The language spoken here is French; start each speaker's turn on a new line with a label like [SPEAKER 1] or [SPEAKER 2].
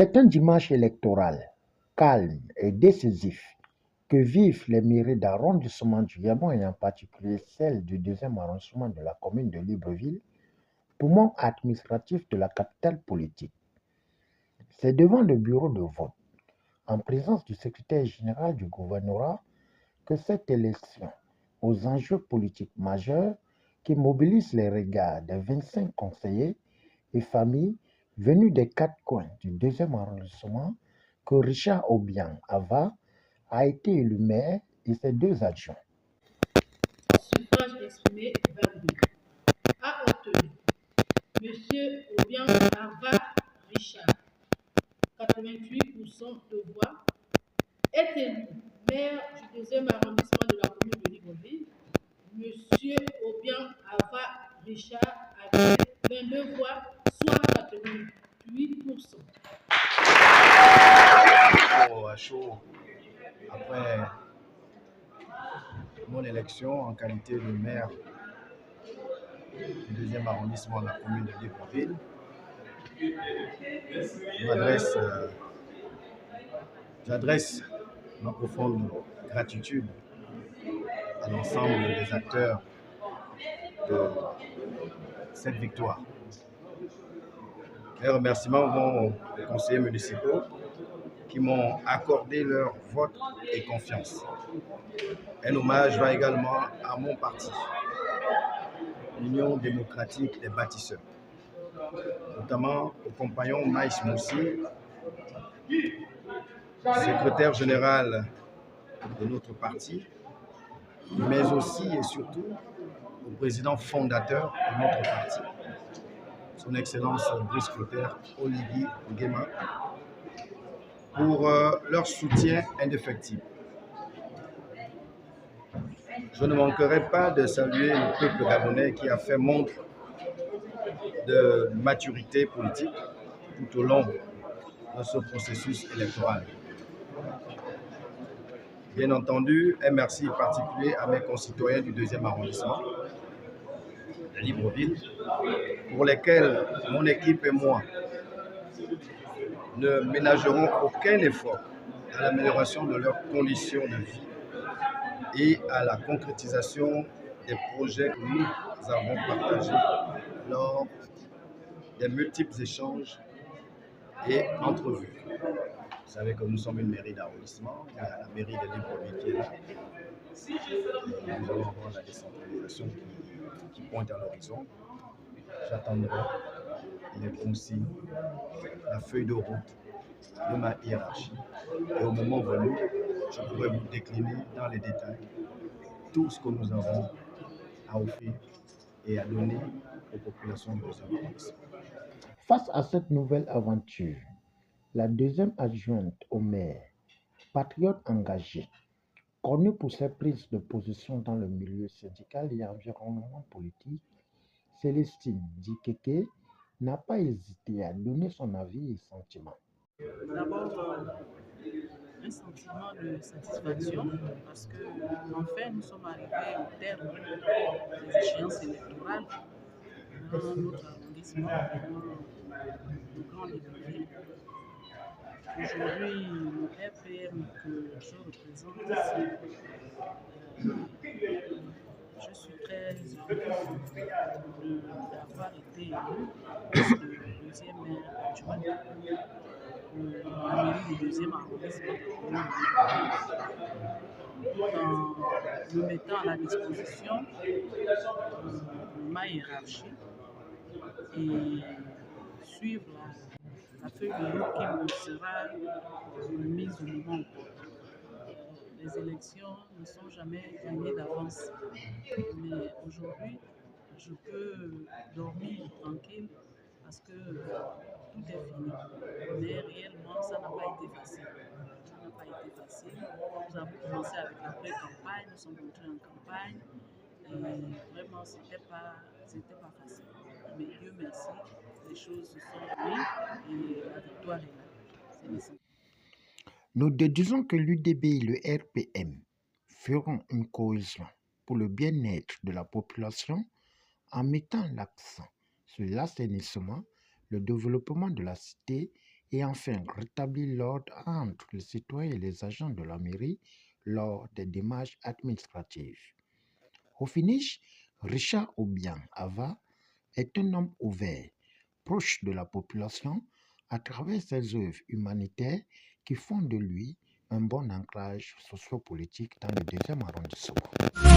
[SPEAKER 1] C'est un dimanche électoral calme et décisif que vivent les mairies d'arrondissement du Gabon et en particulier celle du deuxième arrondissement de la commune de Libreville, poumon administratif de la capitale politique. C'est devant le bureau de vote, en présence du secrétaire général du gouvernorat, que cette élection aux enjeux politiques majeurs qui mobilise les regards des 25 conseillers et familles venus des 4 coins du deuxième arrondissement que Richard Obiang Ava a été élu maire et ses 2 adjoints.
[SPEAKER 2] Suffrage exprimé 22. A obtenu M. Obiang Ava Richard, 88% de voix, est élu maire du deuxième arrondissement de la commune de Libreville. M. Obiang Ava Richard avec 22 voix, soit 88%.
[SPEAKER 3] À chaud, après mon élection en qualité de maire du deuxième arrondissement de la commune de Libreville, j'adresse ma profonde gratitude à l'ensemble des acteurs de cette victoire. Les remerciements vont aux conseillers municipaux qui m'ont accordé leur vote et confiance. Un hommage va également à mon parti, l'Union démocratique des bâtisseurs, notamment au compagnon Maïs Moussi, secrétaire général de notre parti, mais aussi et surtout au président fondateur de notre parti, son Excellence Brice Clotaire Olivier Nguema, pour leur soutien indéfectible. Je ne manquerai pas de saluer le peuple gabonais qui a fait montre de maturité politique tout au long de ce processus électoral. Bien entendu, un merci particulier à mes concitoyens du deuxième arrondissement de Libreville, pour lesquels mon équipe et moi ne ménagerons aucun effort à l'amélioration de leurs conditions de vie et à la concrétisation des projets que nous avons partagés lors des multiples échanges et entrevues. Vous savez que nous sommes une mairie d'arrondissement, il y a la mairie de Libreville qui est là. Et nous allons avoir la décentralisation qui pointe à l'horizon. J'attendrai les consignes, la feuille de route de ma hiérarchie. Et au moment venu, je pourrai vous décliner dans les détails tout ce que nous avons à offrir et à donner aux populations de nos arrondissements.
[SPEAKER 1] Face à cette nouvelle aventure, la deuxième adjointe au maire, patriote engagée, connue pour ses prises de position dans le milieu syndical et environnement politique, Célestine Dikeke n'a pas hésité à donner son avis et sentiments.
[SPEAKER 2] D'abord, un sentiment de satisfaction parce que, enfin, nous sommes arrivés au terme des échéances électorales dans notre arrondissement, dans le Grand Libreville. Aujourd'hui, le RPM que je représente ici, je suis très heureux d'avoir été élu le deuxième maire adjoint la mairie du deuxième arrondissement, en me mettant à la disposition de ma hiérarchie et suivre la feuille de route qui me sera mise au moment opportun. Les élections ne sont jamais gagnées d'avance, mais aujourd'hui, je peux dormir tranquille parce que tout est fini. Mais réellement, ça n'a pas été facile. Ça n'a pas été facile. Nous avons commencé avec la pré-campagne, nous sommes entrés en campagne et vraiment, c'était pas facile. Mais Dieu merci, les choses se sont mises et la victoire est là. C'est l'essentiel.
[SPEAKER 1] Nous déduisons que l'UDB et le RPM feront une cohésion pour le bien-être de la population en mettant l'accent sur l'assainissement, le développement de la cité et enfin rétablir l'ordre entre les citoyens et les agents de la mairie lors des démarches administratives. Au finish, Richard Obiang Ava est un homme ouvert, proche de la population à travers ses œuvres humanitaires qui font de lui un bon ancrage sociopolitique dans le 2e arrondissement.